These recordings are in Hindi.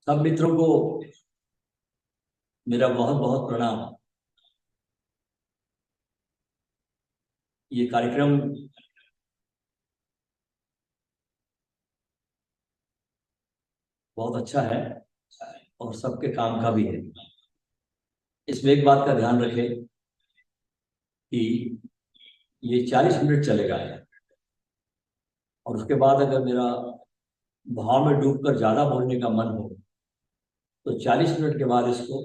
सब मित्रों को मेरा बहुत बहुत प्रणाम। ये कार्यक्रम बहुत अच्छा है और सबके काम का भी है। इसमें एक बात का ध्यान रखें कि ये 40 मिनट चलेगा और उसके बाद अगर मेरा भाव में डूबकर ज्यादा बोलने का मन हो तो 40 मिनट के बाद इसको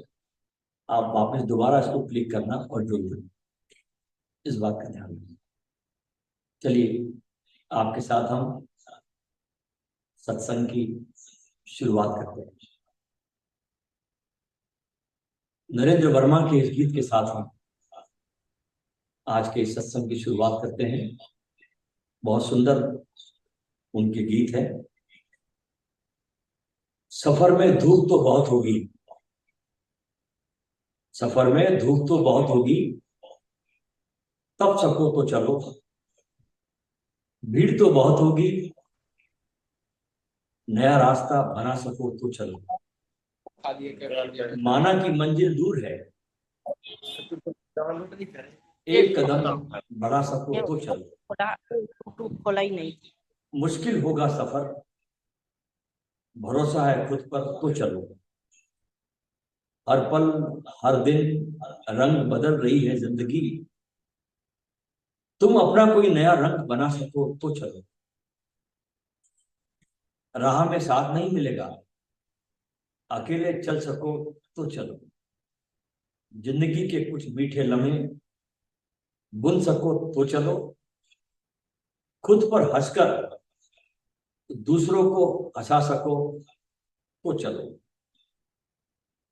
आप वापस दोबारा इसको क्लिक करना और जुड़ जाना। इस बात का ध्यान रखें। चलिए आपके साथ हम सत्संग की शुरुआत करते हैं। नरेंद्र वर्मा के इस गीत के साथ हम आज के इस सत्संग की शुरुआत करते हैं। बहुत सुंदर उनके गीत है। सफर में धूप तो बहुत होगी, सफर में धूप तो बहुत होगी, तब सको तो चलो, भीड़ तो बहुत होगी, नया रास्ता बना सको तो चलो। माना कि मंजिल दूर है, एक कदम बढ़ा सको तो चलो। खोला ही नहीं। मुश्किल होगा सफर, भरोसा है खुद पर तो चलो। हर पल हर दिन रंग बदल रही है जिंदगी, तुम अपना कोई नया रंग बना सको तो चलो। राह में साथ नहीं मिलेगा, अकेले चल सको तो चलो। जिंदगी के कुछ मीठे लम्हे बुन सको तो चलो। खुद पर हंसकर दूसरों को हंसा सको तो चलो।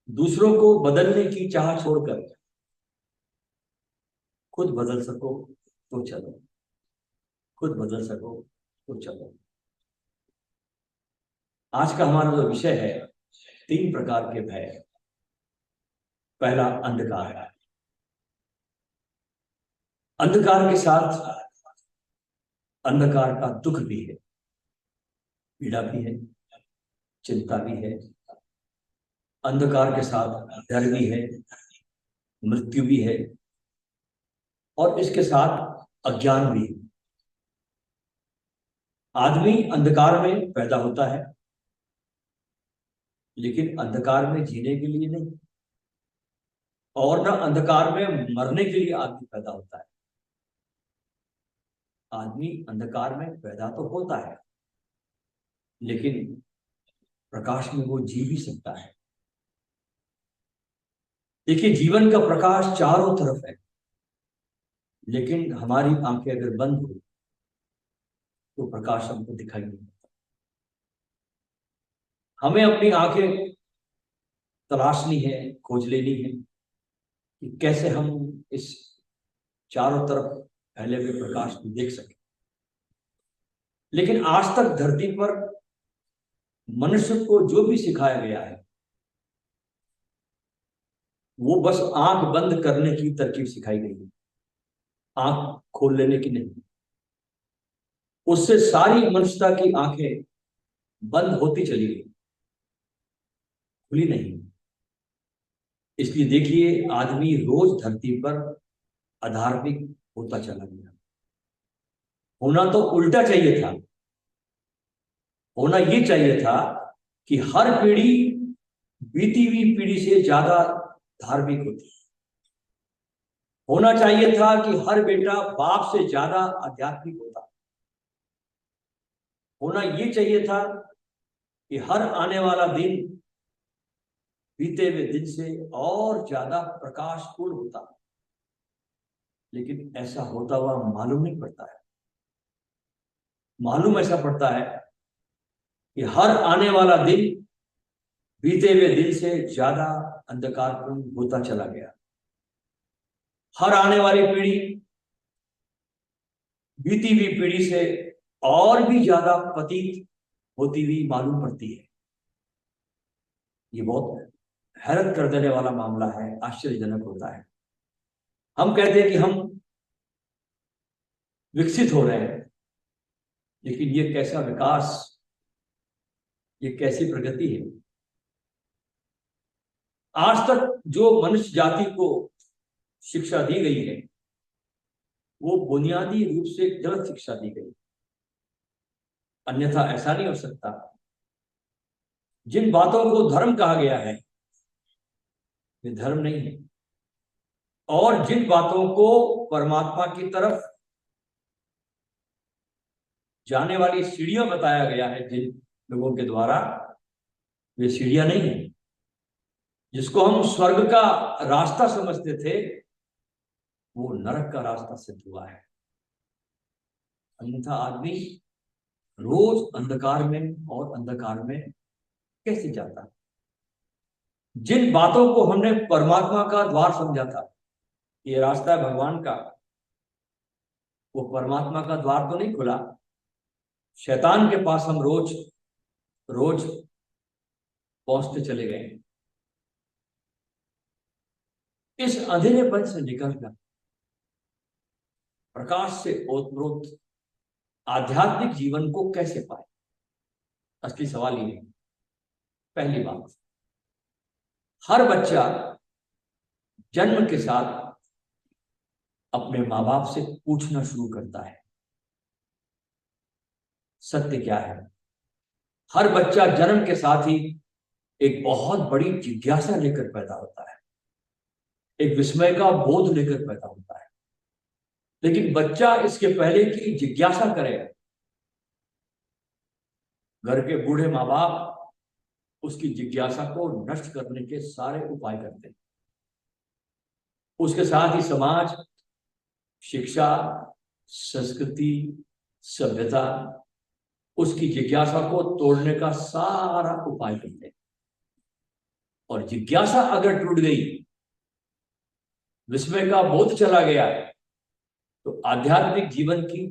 दूसरों को बदलने की चाह छोड़कर खुद बदल सको तो चलो। खुद बदल सको तो चलो। आज का हमारा जो विषय है, 3 प्रकार के भय। पहला अंधकार है। अंधकार के साथ अंधकार का दुख भी है, पीड़ा भी है, चिंता भी है। अंधकार के साथ डर भी है, मृत्यु भी है और इसके साथ अज्ञान भी है। आदमी अंधकार में पैदा होता है, लेकिन अंधकार में जीने के लिए नहीं, और न अंधकार में मरने के लिए आदमी पैदा होता है। आदमी अंधकार में पैदा तो होता है, लेकिन प्रकाश में वो जी भी सकता है। देखिए, जीवन का प्रकाश चारों तरफ है, लेकिन हमारी आंखें अगर बंद हो तो प्रकाश हमको दिखाई नहीं देता। हमें अपनी आंखें तलाशनी है, खोज लेनी है कि कैसे हम इस चारों तरफ फैले हुए प्रकाश को देख सकें। लेकिन आज तक धरती पर मनुष्य को जो भी सिखाया गया है, वो बस आंख बंद करने की तरकीब सिखाई गई है, आंख खोल लेने की नहीं। उससे सारी मनुष्यता की आंखें बंद होती चली गई, खुली नहीं। इसलिए देखिए, आदमी रोज धरती पर अधार्मिक होता चला गया। होना तो उल्टा चाहिए था। होना ये चाहिए था कि हर पीढ़ी बीती हुई पीढ़ी से ज्यादा धार्मिक होती। होना चाहिए था कि हर बेटा बाप से ज्यादा आध्यात्मिक होता। होना ये चाहिए था कि हर आने वाला दिन बीते हुए दिन से और ज्यादा प्रकाशपूर्ण होता। लेकिन ऐसा होता हुआ मालूम नहीं पड़ता है। मालूम ऐसा पड़ता है कि हर आने वाला दिन बीते हुए दिन से ज्यादा अंधकारपूर्ण होता चला गया। हर आने वाली पीढ़ी बीती हुई पीढ़ी से और भी ज्यादा पतित होती हुई मालूम पड़ती है। ये बहुत हैरत कर देने वाला मामला है, आश्चर्यजनक होता है। हम कहते हैं कि हम विकसित हो रहे हैं, लेकिन ये कैसा विकास, ये कैसी प्रगति है? आज तक जो मनुष्य जाति को शिक्षा दी गई है वो बुनियादी रूप से गलत शिक्षा दी गई, अन्यथा ऐसा नहीं हो सकता। जिन बातों को धर्म कहा गया है वे धर्म नहीं है, और जिन बातों को परमात्मा की तरफ जाने वाली सीढ़ियां बताया गया है जिन लोगों के द्वारा, वे सीढ़ियां नहीं है। जिसको हम स्वर्ग का रास्ता समझते थे वो नरक का रास्ता सिद्ध हुआ है। अन्यथा आदमी रोज अंधकार में और अंधकार में कैसे जाता है। जिन बातों को हमने परमात्मा का द्वार समझा था, ये रास्ता है भगवान का, वो परमात्मा का द्वार तो नहीं खुला, शैतान के पास हम रोज रोज पहुंचते चले गए। इस अंधेरेपन से निकलकर प्रकाश से ओतप्रोत आध्यात्मिक जीवन को कैसे पाए, असली सवाल ये है। पहली बात, हर बच्चा जन्म के साथ अपने माँ बाप से पूछना शुरू करता है सत्य क्या है। हर बच्चा जन्म के साथ ही एक बहुत बड़ी जिज्ञासा लेकर पैदा होता है, एक विस्मय का बोध लेकर पैदा होता है। लेकिन बच्चा इसके पहले कि जिज्ञासा करे, घर के बूढ़े माँ बाप उसकी जिज्ञासा को नष्ट करने के सारे उपाय करते हैं। उसके साथ ही समाज, शिक्षा, संस्कृति, सभ्यता उसकी जिज्ञासा को तोड़ने का सारा उपाय करते हैं। और जिज्ञासा अगर टूट गई, विस्मय का बोध चला गया, तो आध्यात्मिक जीवन की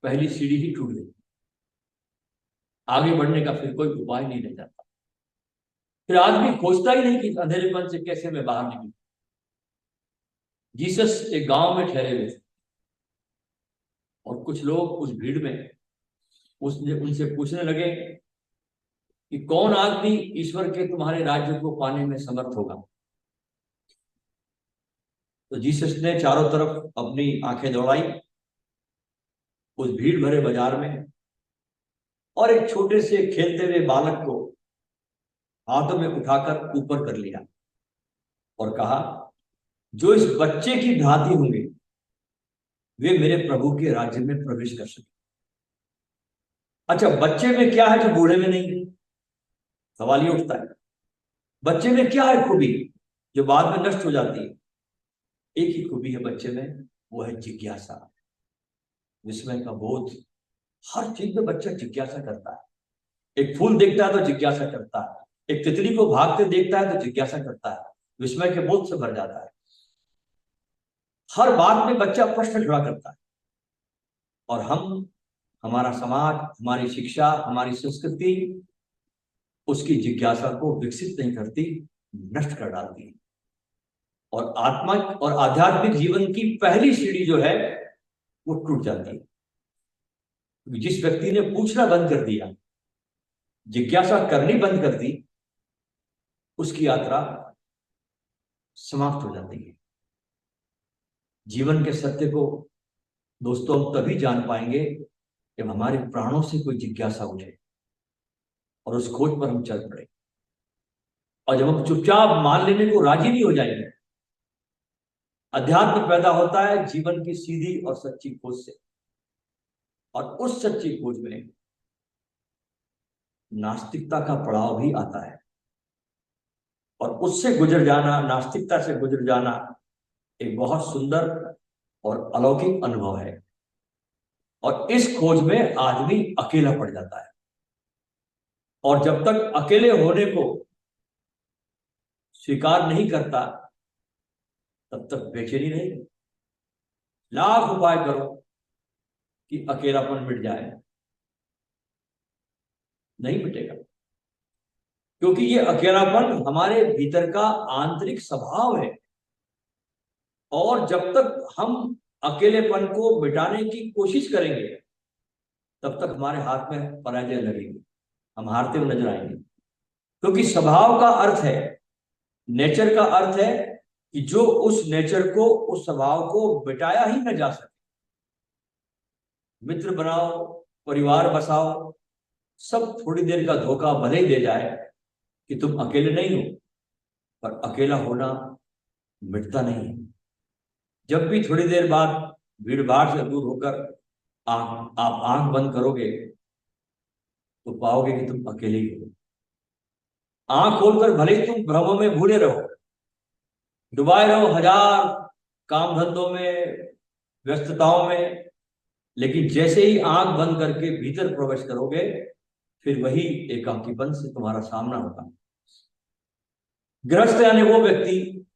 पहली सीढ़ी ही टूट गई। आगे बढ़ने का फिर कोई उपाय नहीं रह जाता। फिर आदमी खोजता ही नहीं कि अंधेरेपन से कैसे मैं बाहर निकलूं। जीसस एक गांव में ठहरे हुए थे और कुछ लोग उस भीड़ में उनसे पूछने लगे कि कौन आदमी ईश्वर के तुम्हारे राज्य को पाने में समर्थ होगा। तो जीसस ने चारों तरफ अपनी आंखें दौड़ाई उस भीड़ भरे बाजार में, और एक छोटे से खेलते हुए बालक को हाथों में उठाकर ऊपर कर लिया और कहा, जो इस बच्चे की भांति होंगे वे मेरे प्रभु के राज्य में प्रवेश कर सके। अच्छा, बच्चे में क्या है जो बूढ़े में नहीं है? सवाल ये उठता है, बच्चे में क्या है खूबी जो बाद में नष्ट हो जाती है? एक ही खूबी है बच्चे में, वो है जिज्ञासा, विस्मय का बोध। हर चीज में बच्चा जिज्ञासा करता है। एक फूल देखता है तो जिज्ञासा करता है, एक तितली को भागते देखता है तो जिज्ञासा करता है, विस्मय के बोध से भर जाता है। हर बात में बच्चा प्रश्न खड़ा करता है। और हमारा समाज, हमारी शिक्षा, हमारी संस्कृति उसकी जिज्ञासा को विकसित नहीं करती, नष्ट कर डालती है। और आत्मा और आध्यात्मिक जीवन की पहली सीढ़ी जो है वो टूट जाती है। जिस व्यक्ति ने पूछना बंद कर दिया, जिज्ञासा करनी बंद कर दी, उसकी यात्रा समाप्त हो जाती है। जीवन के सत्य को दोस्तों हम तभी जान पाएंगे जब हमारे प्राणों से कोई जिज्ञासा उठे और उस खोज पर हम चल पड़े। और जब हम चुपचाप मान लेने को राजी नहीं हो जाएंगे, अध्यात्म पैदा होता है जीवन की सीधी और सच्ची खोज से। और उस सच्ची खोज में नास्तिकता का पड़ाव भी आता है, और उससे गुजर जाना, नास्तिकता से गुजर जाना एक बहुत सुंदर और अलौकिक अनुभव है। और इस खोज में आदमी अकेला पड़ जाता है, और जब तक अकेले होने को स्वीकार नहीं करता तब तक बेचैनी रहेगी। लाख उपाय करो कि अकेलापन मिट जाए, नहीं मिटेगा, क्योंकि ये अकेलापन हमारे भीतर का आंतरिक स्वभाव है। और जब तक हम अकेलेपन को मिटाने की कोशिश करेंगे तब तक हमारे हाथ में पराजय लगेगी, हम हारते हुए नजर आएंगे। क्योंकि स्वभाव का अर्थ है नेचर का अर्थ है कि जो उस नेचर को, उस स्वभाव को मिटाया ही न जा सके। मित्र बनाओ, परिवार बसाओ, सब थोड़ी देर का धोखा भले ही दे जाए कि तुम अकेले नहीं हो, पर अकेला होना मिटता नहीं है। जब भी थोड़ी देर बाद भीड़ भाड़ से दूर होकर आप आंख बंद करोगे तो पाओगे कि तुम अकेले ही हो। आंख खोलकर भले ही तुम भ्रमों में भूले रहो, डुबाए रहो हजार काम धंधों में, व्यस्तताओं में, लेकिन जैसे ही आंख बंद करके भीतर प्रवेश करोगे, फिर वही एकाकीपन से तुम्हारा सामना होगा। गृहस्थ यानी वो व्यक्ति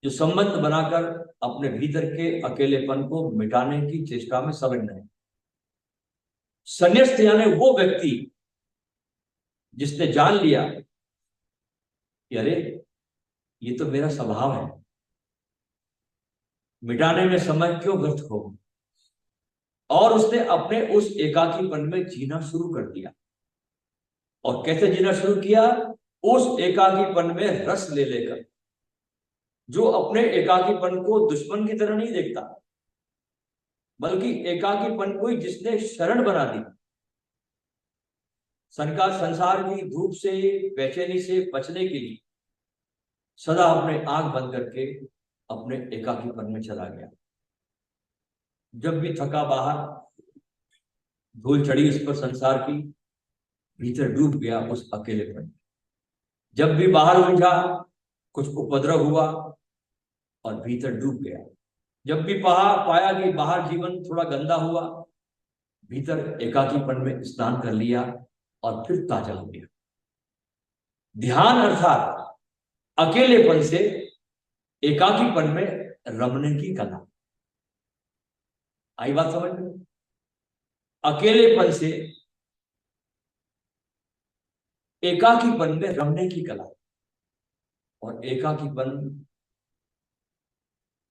जो संबंध बनाकर अपने भीतर के अकेलेपन को मिटाने की चेष्टा में संलग्न है। संन्यास्त यानी वो व्यक्ति जिसने जान लिया कि अरे ये तो मेरा स्वभाव है, मिटाने में समय क्यों व्यर्थ हो, और उसने अपने उस एकाकीपन में जीना शुरू कर दिया। और कैसे जीना शुरू किया? उस एकाकीपन में रस ले लेकर, जो अपने एकाकीपन को दुश्मन की तरह नहीं देखता, बल्कि एकाकीपन को ही जिसने शरण बना दी। संसार की धूप से, बेचैनी से बचने के लिए सदा अपने आंख बंद करके अपने एकाकीपन में चला गया। जब भी थका बाहर, धूल चढ़ी इस पर संसार की, भीतर डूब गया उस अकेलेपन। जब भी बाहर उलझा, कुछ उपद्रव हुआ और भीतर डूब गया। जब भी पाया कि बाहर जीवन थोड़ा गंदा हुआ, भीतर एकाकीपन में स्नान कर लिया और फिर ताजा हो गया। ध्यान अर्थात अकेलेपन से एकाकीपन में रमने की कला। आई बात समझ में? अकेलेपन से एकाकीपन में रमने की कला। और एकाकीपन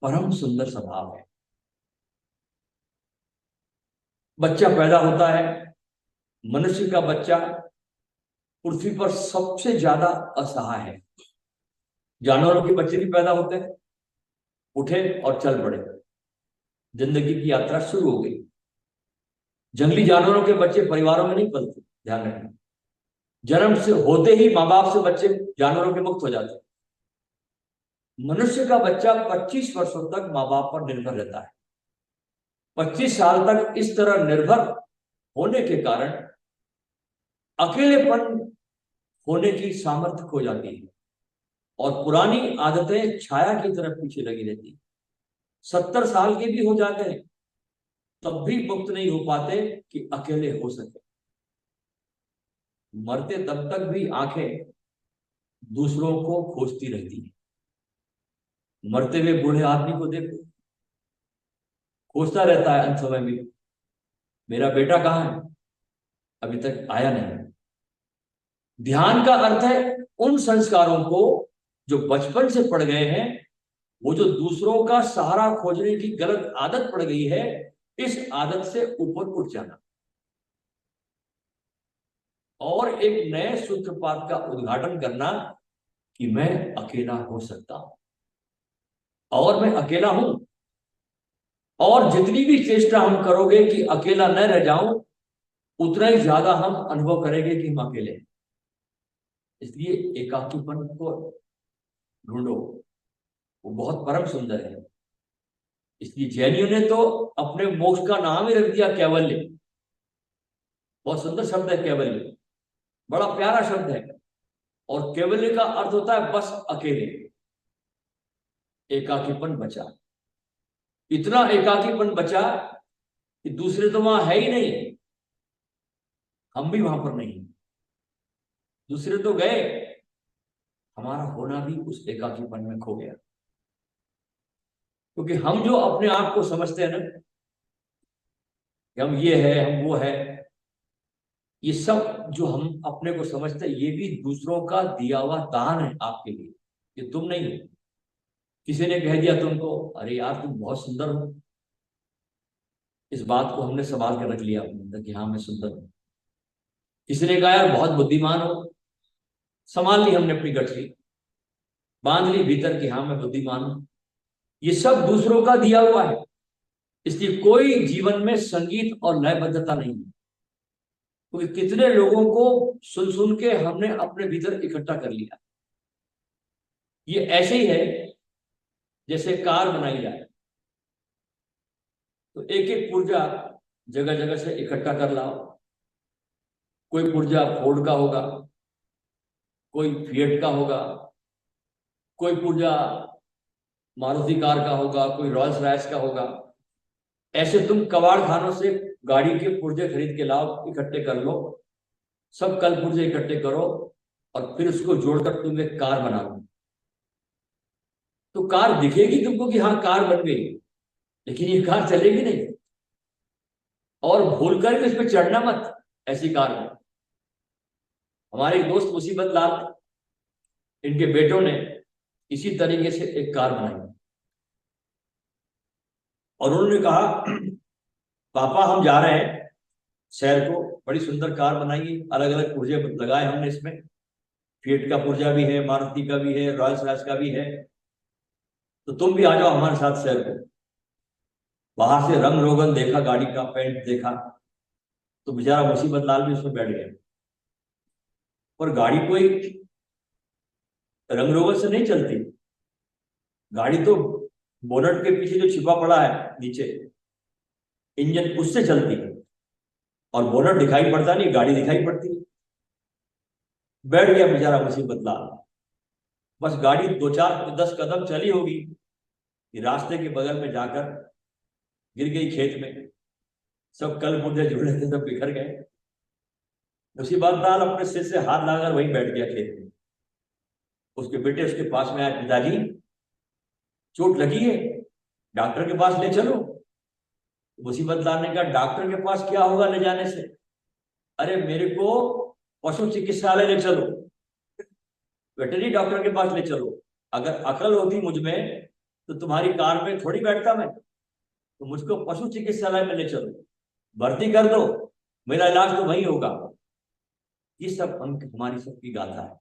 परम सुंदर स्वभाव है। बच्चा पैदा होता है, मनुष्य का बच्चा पृथ्वी पर सबसे ज्यादा असहाय है। जानवरों के बच्चे भी पैदा होते हैं, उठे और चल पड़े, जिंदगी की यात्रा शुरू हो गई। जंगली जानवरों के बच्चे परिवारों में नहीं पलते, ध्यान रखना। जन्म से होते ही माँ बाप से बच्चे जानवरों के मुक्त हो जाते हैं। मनुष्य का बच्चा 25 वर्षों तक माँ बाप पर निर्भर रहता है। 25 साल तक इस तरह निर्भर होने के कारण अकेलेपन होने की सामर्थ्य खो जाती है और पुरानी आदतें छाया की तरफ पीछे लगी रहती है। 70 साल के भी हो जाते हैं तब भी मुक्त नहीं हो पाते कि अकेले हो सके। मरते तब तक भी आंखें दूसरों को खोजती रहती है। मरते हुए बूढ़े आदमी को देखो, खोजता रहता है अंत समय में, मेरा बेटा कहाँ है, अभी तक आया नहीं। ध्यान का अर्थ है उन संस्कारों को जो बचपन से पड़ गए हैं, वो जो दूसरों का सहारा खोजने की गलत आदत पड़ गई है, इस आदत से ऊपर उठ जाना और एक नए सूत्रपात का उद्घाटन करना कि मैं अकेला हो सकता हूं और मैं अकेला हूं। और जितनी भी चेष्टा हम करोगे कि अकेला न रह जाऊं, उतना ही ज्यादा हम अनुभव करेंगे कि हम अकेले हैं। इसलिए एकाकीपन को ढूंढो, वो बहुत परम सुंदर है। इसलिए जैनियों ने तो अपने मोक्ष का नाम ही रख दिया कैवल्य। बहुत सुंदर शब्द है कैवल्य, बड़ा प्यारा शब्द है। और कैवल्य का अर्थ होता है बस अकेले, एकाकीपन बचा। इतना एकाकीपन बचा कि दूसरे तो वहां है ही नहीं, हम भी वहां पर नहीं, दूसरे तो गए, हमारा होना भी उस एकाकीपन में खो गया। क्योंकि हम जो अपने आप को समझते हैं ना कि हम ये है, हम वो है, ये सब जो हम अपने को समझते हैं, ये भी दूसरों का दिया हुआ दान है आपके लिए। ये तुम नहीं हो। किसी ने कह दिया तुमको, अरे यार तुम बहुत सुंदर हो, इस बात को हमने संभाल कर रख लिया अपने अंदर कि हाँ मैं सुंदर हूं। किसी ने कहा यार बहुत बुद्धिमान हो, संभाल ली हमने अपनी गठरी। बांध ली भीतर की हाँ मैं बुद्धिमान हूं। ये सब दूसरों का दिया हुआ है, इसलिए कोई जीवन में संगीत और लयबद्धता नहीं है। क्योंकि कितने लोगों को सुन सुन के हमने अपने भीतर इकट्ठा कर लिया। ये ऐसे ही है जैसे कार बनाई जाए तो एक एक पुर्जा जगह जगह से इकट्ठा कर लाओ। कोई पुर्जा फोर्ड का होगा, कोई फिएट का होगा, कोई पुर्जा मारुति कार का होगा, कोई रॉयल्स रॉयस का होगा। ऐसे तुम कबाड़ खानों से गाड़ी के पुर्जे खरीद के लाओ, इकट्ठे कर लो, सब कल पुर्जे इकट्ठे करो और फिर उसको जोड़कर तुम एक कार बनाओ। तो कार दिखेगी तुमको कि हाँ कार बन गई, लेकिन ये कार चलेगी नहीं। और भूल कर भी इसमें चढ़ना मत ऐसी कार में। हमारे एक दोस्त मुसीबत लाल, इनके बेटों ने इसी तरीके से एक कार बनाई और उन्होंने कहा पापा हम जा रहे हैं शहर को, बड़ी सुंदर कार बनाई है, अलग अलग पुर्जे लगाए हमने इसमें, फिएट का पुर्जा भी है, मारुति का भी है, रॉयल्स रॉयस का भी है, तो तुम भी आ जाओ हमारे साथ शहर को। बाहर से रंग रोगन देखा, गाड़ी का पेंट देखा, तो बेचारा मुसीबत लाल भी उसमें बैठ गया। और गाड़ी कोई रंग रोगन से नहीं चलती, गाड़ी तो बोनट के पीछे जो छिपा पड़ा है नीचे इंजन, उससे चलती है। और बोनट दिखाई पड़ता नहीं, गाड़ी दिखाई पड़ती है। बैठ गया बेचारा मुसीबत लाल। बस गाड़ी 2-4-10 कदम चली होगी कि रास्ते के बगल में जाकर गिर गई खेत में। सब कल पुर्जे जुड़े थे, सब बिखर गए। मुसीबत लाल अपने सिर से हाथ लगाकर वहीं बैठ गया खेत में। उसके बेटे उसके पास में आए, पिताजी चोट लगी है, डॉक्टर के पास ले चलो। मुसीबत लाल ने कहा डॉक्टर के पास क्या होगा ले जाने से, अरे मेरे को पशु चिकित्सालय ले चलो, वेटरनरी डॉक्टर के पास ले चलो। अगर अकल होती मुझ में तो तुम्हारी कार में थोड़ी बैठता मैं, तो मुझको पशु चिकित्सालय में ले चलो, भर्ती कर दो, मेरा इलाज तो वही होगा। ये सब हमारी सबकी गाथा है।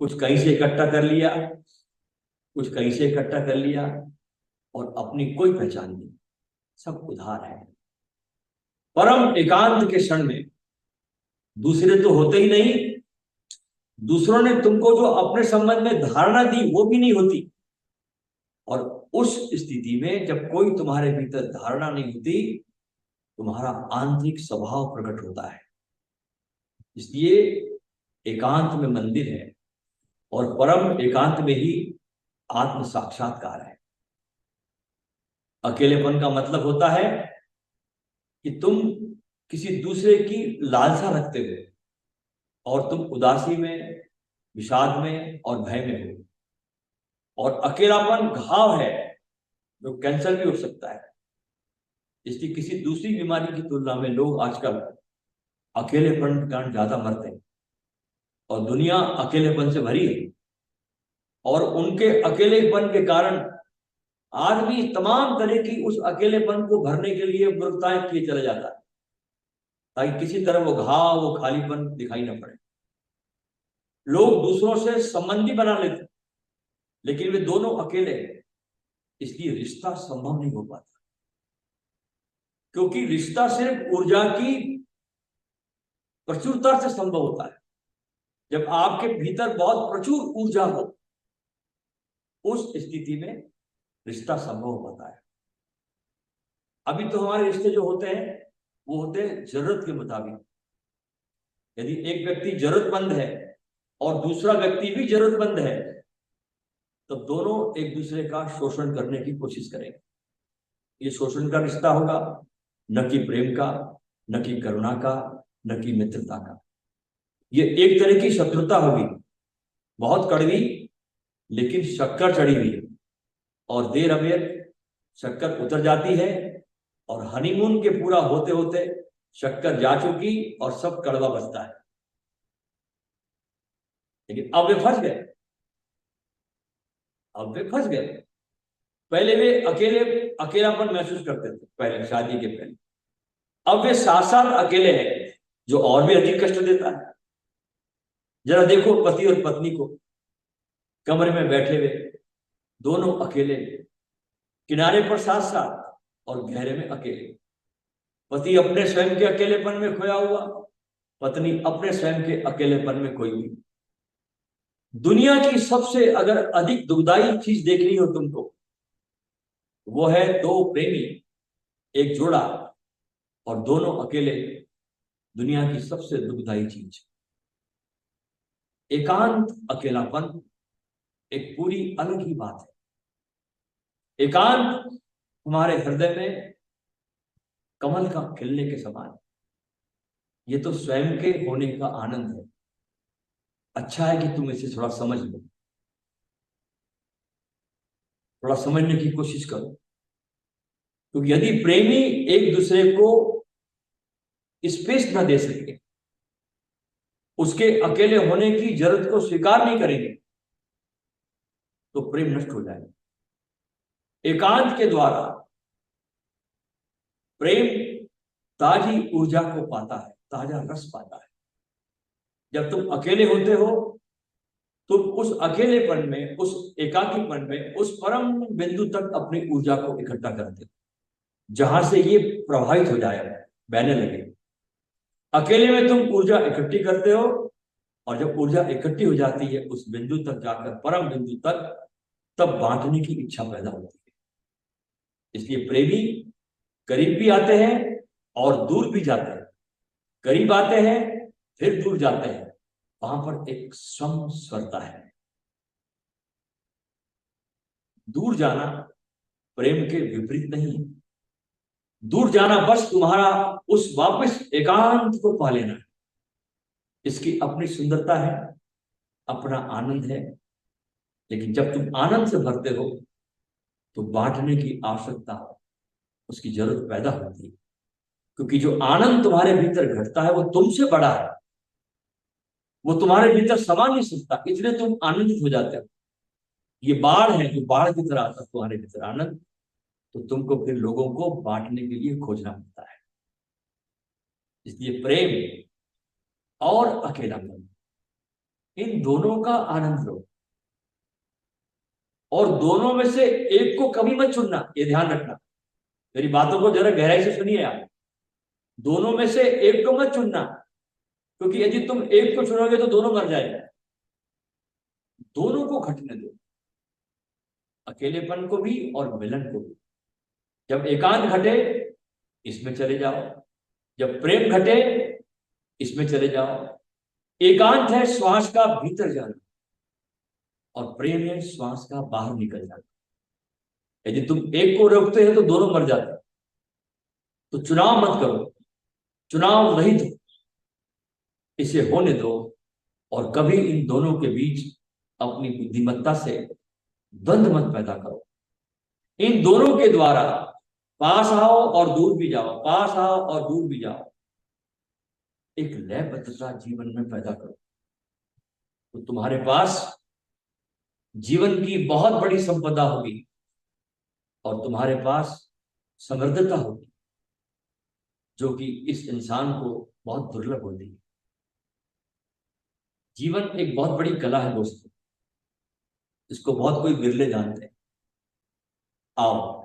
कुछ कहीं से इकट्ठा कर लिया, कुछ कहीं से इकट्ठा कर लिया और अपनी कोई पहचान नहीं, सब उधार है। परम एकांत के क्षण में दूसरे तो होते ही नहीं, दूसरों ने तुमको जो अपने संबंध में धारणा दी वो भी नहीं होती। और उस स्थिति में जब कोई तुम्हारे भीतर धारणा नहीं होती, तुम्हारा आंतरिक स्वभाव प्रकट होता है। इसलिए एकांत में मंदिर है और परम एकांत में ही आत्म साक्षात्कार है। अकेलेपन का मतलब होता है कि तुम किसी दूसरे की लालसा रखते हुए और तुम उदासी में, विषाद में और भय में हो। और अकेलापन घाव है जो कैंसर भी हो सकता है। इसलिए किसी दूसरी बीमारी की तुलना में लोग आजकल अकेलेपन के कारण ज्यादा मरते हैं और दुनिया अकेलेपन से भरी है। और उनके अकेलेपन के कारण आदमी तमाम तरह की उस अकेलेपन को भरने के लिए मूर्खताएं किए चले जाता है, ताकि किसी तरह वो घाव, वो खालीपन दिखाई ना पड़े। लोग दूसरों से संबंधी बना लेते, लेकिन वे दोनों अकेले हैं, इसलिए रिश्ता संभव नहीं हो पाता। क्योंकि रिश्ता सिर्फ ऊर्जा की प्रचुरता से संभव होता है। जब आपके भीतर बहुत प्रचुर ऊर्जा हो, उस स्थिति में रिश्ता संभव हो पाता है। अभी तो हमारे रिश्ते जो होते हैं वो होते हैं जरूरत के मुताबिक। यदि एक व्यक्ति जरूरतमंद है और दूसरा व्यक्ति भी जरूरतमंद है, तो दोनों एक दूसरे का शोषण करने की कोशिश करेंगे। ये शोषण का रिश्ता होगा, न कि प्रेम का, न कि करुणा का, न कि मित्रता का। ये एक तरह की शत्रुता होगी, बहुत कड़वी, लेकिन शक्कर चढ़ी हुई है। और देर अबेर शक्कर उतर जाती है और हनीमून के पूरा होते होते शक्कर जा चुकी और सब कड़वा बचता है। लेकिन अब वे फंस गए, अब वे फंस गए। पहले वे अकेलापन महसूस करते थे, पहले शादी के पहले। अब वे साथ साथ अकेले हैं, जो और भी अधिक कष्ट देता है। जरा देखो पति और पत्नी को, कमरे में बैठे हुए, दोनों अकेले, किनारे पर साथ साथ और गहरे में अकेले। पति अपने स्वयं के अकेलेपन में खोया हुआ, पत्नी अपने स्वयं के अकेलेपन में खोई हुई। दुनिया की सबसे अगर अधिक दुखदाई चीज देखनी हो तुमको, वो है दो प्रेमी, एक जोड़ा और दोनों अकेले। दुनिया की सबसे दुखदाई चीज एकांत, अकेलापन एक पूरी अलग ही बात है। एकांत हमारे हृदय में कमल का खिलने के समान है। ये तो स्वयं के होने का आनंद है। अच्छा है कि तुम इसे थोड़ा समझ लो, थोड़ा समझने की कोशिश करो। क्योंकि यदि प्रेमी एक दूसरे को स्पेस न दे सके, उसके अकेले होने की जरूरत को स्वीकार नहीं करेंगे, तो प्रेम नष्ट हो जाएगा। एकांत के द्वारा प्रेम ताजी ऊर्जा को पाता है, ताजा रस पाता है। जब तुम अकेले होते हो, तुम उस अकेलेपन में, उस एकाकीपन में, उस परम बिंदु तक अपनी ऊर्जा को इकट्ठा करते हो जहां से ये प्रभावित हो जाए, बहने लगे। अकेले में तुम ऊर्जा इकट्ठी करते हो, और जब ऊर्जा इकट्ठी हो जाती है उस बिंदु तक जाकर, परम बिंदु तक, तब बांटने की इच्छा पैदा होती है। इसलिए प्रेमी करीब भी आते हैं और दूर भी जाते हैं, करीब आते हैं फिर दूर जाते हैं। वहां पर एक समस्वरता है। दूर जाना प्रेम के विपरीत नहीं है। दूर जाना बस तुम्हारा उस वापस एकांत को पा लेना है। इसकी अपनी सुंदरता है, अपना आनंद है। लेकिन जब तुम आनंद से भरते हो, तो बांटने की आवश्यकता, उसकी जरूरत पैदा होती है। क्योंकि जो आनंद तुम्हारे भीतर घटता है वो तुमसे बड़ा है, वो तुम्हारे भीतर समा नहीं सकता, इसलिए तुम आनंदित हो जाते हो। ये बाढ़ है जो बाढ़ की तरह आता है तुम्हारे भीतर आनंद, तो तुमको फिर लोगों को बांटने के लिए खोजना पड़ता है। इसलिए प्रेम और अकेलापन, इन दोनों का आनंद लो, और दोनों में से एक को कभी मत चुनना, ये ध्यान रखना। मेरी बातों को जरा गहराई से सुनिए आप। दोनों में से एक को मत चुनना, क्योंकि यदि तुम एक को चुनोगे तो दोनों मर जाएंगे। दोनों को घटने दो, अकेलेपन को भी और मिलन को भी। जब एकांत घटे, इसमें चले जाओ। जब प्रेम घटे, इसमें चले जाओ। एकांत है श्वास का भीतर जाना, और प्रेम है श्वास का बाहर निकल जाना। यदि तुम एक को रोकते हो तो दोनों मर जाते हैं। तो चुनाव मत करो, चुनाव रहित हो, इसे होने दो। और कभी इन दोनों के बीच अपनी बुद्धिमत्ता से द्वंद्व मत पैदा करो। इन दोनों के द्वारा पास आओ और दूर भी जाओ, पास आओ और दूर भी जाओ। एक लयबद्धता जीवन में पैदा करो, तो तुम्हारे पास जीवन की बहुत बड़ी संपदा होगी, और तुम्हारे पास समृद्धता होगी, जो कि इस इंसान को बहुत दुर्लभ होती है। जीवन एक बहुत बड़ी कला है दोस्तों, इसको बहुत कोई बिरले जानते हैं। आओ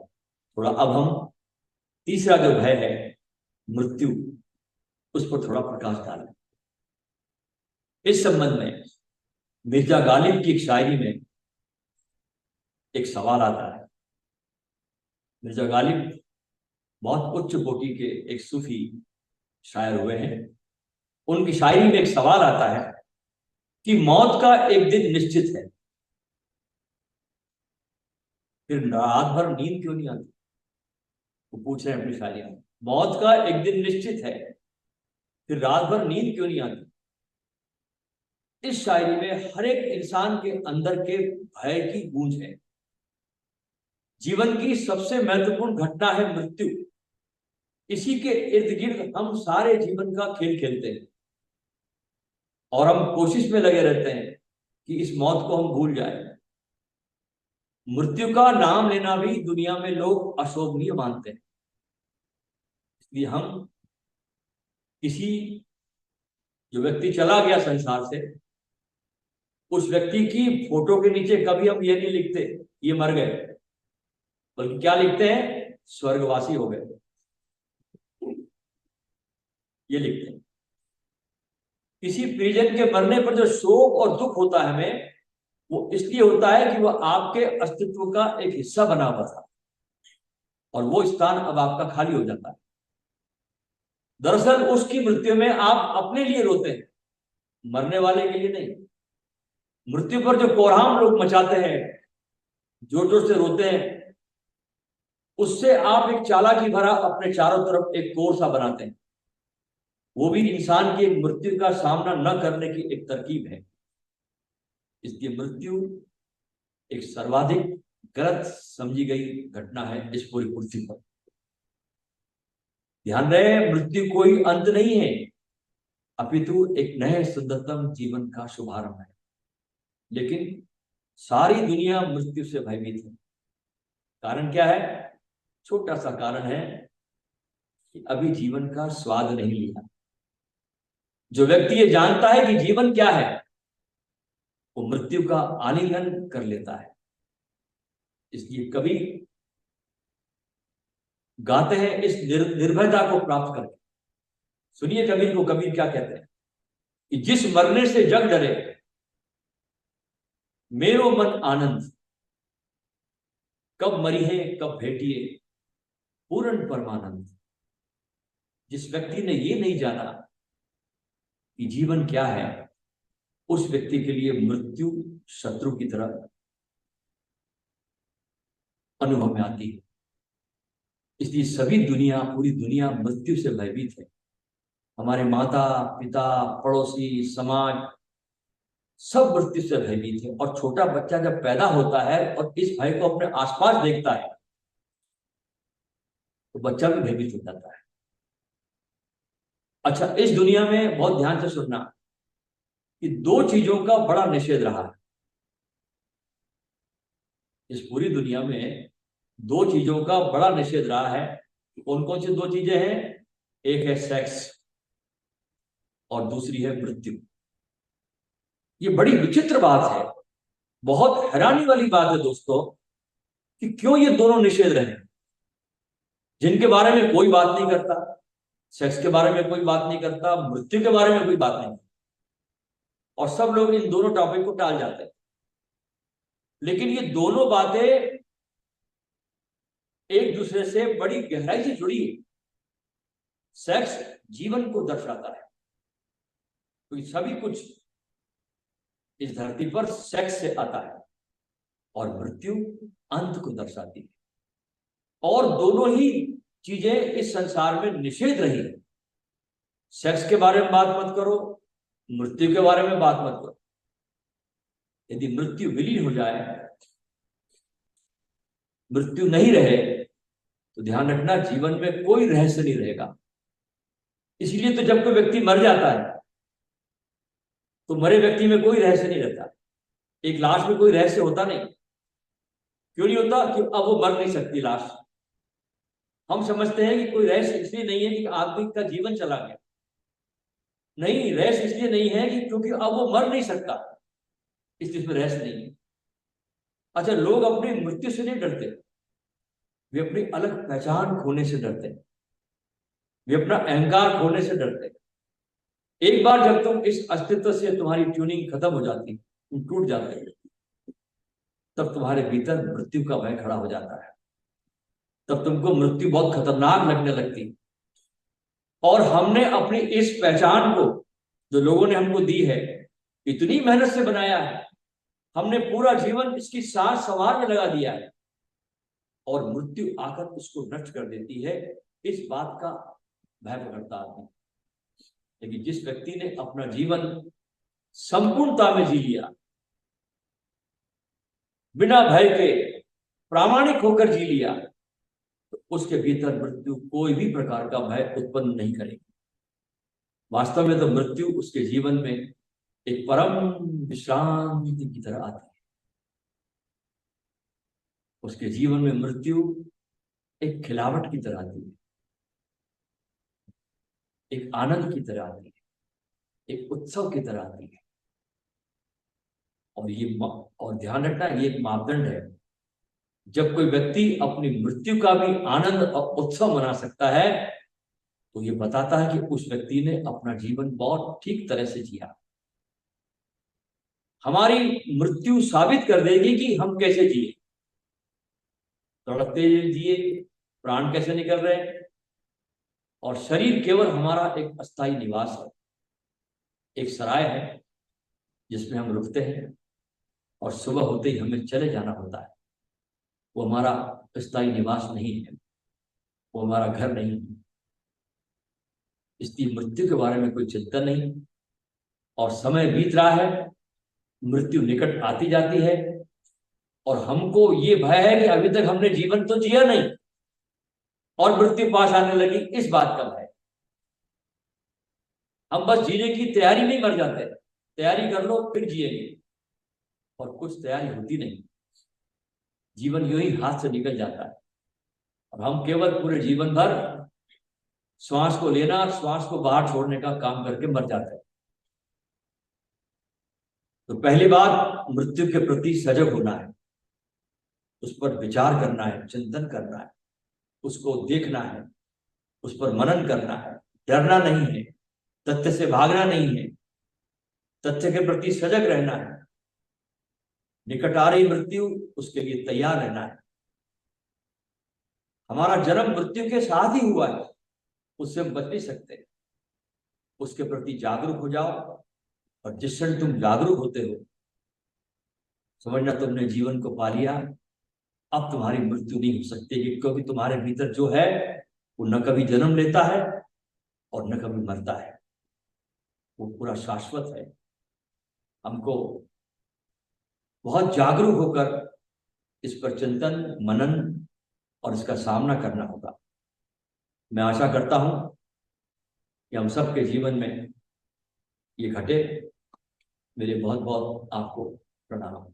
थोड़ा अब हम तीसरा जो भय है, मृत्यु, उस पर थोड़ा प्रकाश डालें। इस संबंध में मिर्जा गालिब की एक शायरी में एक सवाल आता है। मिर्जा गालिब बहुत उच्च कोटि के एक सूफी शायर हुए हैं। उनकी शायरी में एक सवाल आता है कि मौत का एक दिन निश्चित है, फिर रात भर नींद क्यों नहीं आती। वो पूछ रहे हैं अपनी शायरी में, मौत का एक दिन निश्चित है, फिर रात भर नींद क्यों नहीं आती। इस शायरी में हर एक इंसान के अंदर के भय की गूंज है। जीवन की सबसे महत्वपूर्ण घटना है मृत्यु। इसी के इर्द गिर्द हम सारे जीवन का खेल खेलते हैं, और हम कोशिश में लगे रहते हैं कि इस मौत को हम भूल जाएं। मृत्यु का नाम लेना भी दुनिया में लोग अशोभनीय मानते हैं। इसलिए हम किसी, जो व्यक्ति चला गया संसार से, उस व्यक्ति की फोटो के नीचे कभी हम ये नहीं लिखते ये मर गए, बल्कि क्या लिखते हैं, स्वर्गवासी हो गए, ये लिखते हैं। किसी परिजन के मरने पर जो शोक और दुख होता है हमें, वो इसलिए होता है कि वह आपके अस्तित्व का एक हिस्सा बना हुआ था और वो स्थान अब आपका खाली हो जाता है। दरअसल उसकी मृत्यु में आप अपने लिए रोते हैं, मरने वाले के लिए नहीं। मृत्यु पर जो कोहराम लोग मचाते हैं, जोर जोर से रोते हैं, उससे आप एक चालाकी भरा अपने चारों तरफ एक कोर सा बनाते हैं। वो भी इंसान की एक मृत्यु का सामना न करने की एक तरकीब है। इसलिए मृत्यु एक सर्वाधिक गलत समझी गई घटना है इस पूरी पृथ्वी पर। ध्यान रहे, मृत्यु कोई अंत नहीं है, अपितु एक नए सुंदरतम जीवन का शुभारंभ है। लेकिन सारी दुनिया मृत्यु से भयभीत है। कारण क्या है? छोटा सा कारण है कि अभी जीवन का स्वाद नहीं लिया। जो व्यक्ति ये जानता है कि जीवन क्या है, वो मृत्यु का आलिंगन कर लेता है। इसलिए कवि गाते हैं इस निर्भयता को प्राप्त करके। सुनिए कबीर को, कबीर क्या कहते हैं कि जिस मरने से जग डरे मेरो मन आनंद, कब मरी है कब भेटिए पूर्ण परमानंद। जिस व्यक्ति ने ये नहीं जाना कि जीवन क्या है, उस व्यक्ति के लिए मृत्यु शत्रु की तरह अनुभव में आती है। इसलिए सभी दुनिया, पूरी दुनिया मृत्यु से भयभीत है। हमारे माता पिता, पड़ोसी, समाज सब मृत्यु से भयभीत है। और छोटा बच्चा जब पैदा होता है और इस भय को अपने आसपास देखता है, तो बच्चा भी भयभीत हो जाता है। अच्छा, इस दुनिया में बहुत ध्यान से सुनना कि दो चीजों का बड़ा निषेध रहा है। इस पूरी दुनिया में दो चीजों का बड़ा निषेध रहा है। कौन कौन सी दो चीजें हैं? एक है सेक्स और दूसरी है मृत्यु। ये बड़ी विचित्र बात है, बहुत हैरानी वाली बात है दोस्तों, कि क्यों ये दोनों निषेध रहे। जिनके बारे में कोई बात नहीं करता, सेक्स के बारे में कोई बात नहीं करता, मृत्यु के बारे में कोई बात नहीं, और सब लोग इन दोनों टॉपिक को टाल जाते हैं। लेकिन ये दोनों बातें एक दूसरे से बड़ी गहराई से जुड़ी है। सेक्स जीवन को दर्शाता है, क्योंकि सभी कुछ इस धरती पर सेक्स से आता है, और मृत्यु अंत को दर्शाती है। और दोनों ही चीजें इस संसार में निषेध रही है। सेक्स के बारे में बात मत करो, मृत्यु के बारे में बात मत करो। यदि मृत्यु विलीन हो जाए, मृत्यु नहीं रहे, तो ध्यान रखना जीवन में कोई रहस्य नहीं रहेगा। इसलिए तो जब कोई व्यक्ति मर जाता है, तो मरे व्यक्ति में कोई रहस्य नहीं रहता। एक लाश में कोई रहस्य होता नहीं। क्यों नहीं होता? कि अब वो मर नहीं सकती लाश। हम समझते हैं कि कोई रहस्य इसलिए नहीं है कि आदमी का जीवन चला गया। नहीं, रहस्य इसलिए नहीं है कि क्योंकि अब वो मर नहीं सकता, इसलिए इसमें रहस्य नहीं है। अच्छा, लोग अपनी मृत्यु से नहीं डरते, वे अपनी अलग पहचान खोने से डरते हैं, वे अपना अहंकार खोने से डरते हैं। एक बार जब तुम इस अस्तित्व से तुम्हारी ट्यूनिंग खत्म हो जाती, तुम टूट जाते हो, तब तुम्हारे भीतर मृत्यु का भय खड़ा हो जाता है। तब तुमको मृत्यु बहुत खतरनाक लगने लगती। और हमने अपनी इस पहचान को, जो लोगों ने हमको दी है, इतनी मेहनत से बनाया है, हमने पूरा जीवन इसकी सार संवार में लगा दिया है, और मृत्यु आकर उसको नष्ट कर देती है। इस बात का भय पकड़ता आदमी। लेकिन जिस व्यक्ति ने अपना जीवन संपूर्णता में जी लिया, बिना भय के प्रामाणिक होकर जी लिया, तो उसके भीतर मृत्यु कोई भी प्रकार का भय उत्पन्न नहीं करेगी। वास्तव में तो मृत्यु उसके जीवन में एक परम विश्रांति की तरह आती है। उसके जीवन में मृत्यु एक खिलावट की तरह आती है, एक आनंद की तरह आती है, एक उत्सव की तरह आती है। और ध्यान रखना, ये एक मापदंड है। जब कोई व्यक्ति अपनी मृत्यु का भी आनंद और उत्सव मना सकता है तो ये बताता है कि उस व्यक्ति ने अपना जीवन बहुत ठीक तरह से जिया। हमारी मृत्यु साबित कर देगी कि हम कैसे जिए, तड़पते जिए, प्राण कैसे निकल रहे हैं। और शरीर केवल हमारा एक अस्थायी निवास है, एक सराय है जिसमें हम रुकते हैं और सुबह होते ही हमें चले जाना होता है। वो हमारा अस्थायी निवास नहीं है, वो हमारा घर नहीं है। इसलिए मृत्यु के बारे में कोई चिंता नहीं। और समय बीत रहा है, मृत्यु निकट आती जाती है और हमको ये भय है कि अभी तक हमने जीवन तो जिया नहीं और मृत्यु पास आने लगी, इस बात का भय। हम बस जीने की तैयारी में मर जाते हैं। तैयारी कर लो फिर जिएंगे, और कुछ तैयारी होती नहीं। जीवन यूं ही हाथ से निकल जाता है और हम केवल पूरे जीवन भर श्वास को लेना, श्वास को बाहर छोड़ने का काम करके मर जाते हैं। तो पहली बात, मृत्यु के प्रति सजग होना है, उस पर विचार करना है, चिंतन करना है, उसको देखना है, उस पर मनन करना है। डरना नहीं है, तथ्य से भागना नहीं है, तथ्य के प्रति सजग रहना है। निकट आ रही मृत्यु, उसके लिए तैयार रहना है। हमारा जन्म मृत्यु के साथ ही हुआ है, उससे हम बच नहीं सकते। उसके प्रति जागरूक हो जाओ, और जिस क्षण तुम जागरूक होते हो, समझना तुमने जीवन को पा लिया। अब तुम्हारी मृत्यु नहीं हो सकती, क्योंकि तुम्हारे भीतर जो है वो न कभी जन्म लेता है और न कभी मरता है, वो पूरा शाश्वत है। हमको बहुत जागरूक होकर इस पर चिंतन, मनन और इसका सामना करना होगा। मैं आशा करता हूं कि हम सबके जीवन में ये घटे। मेरे बहुत बहुत आपको प्रणाम।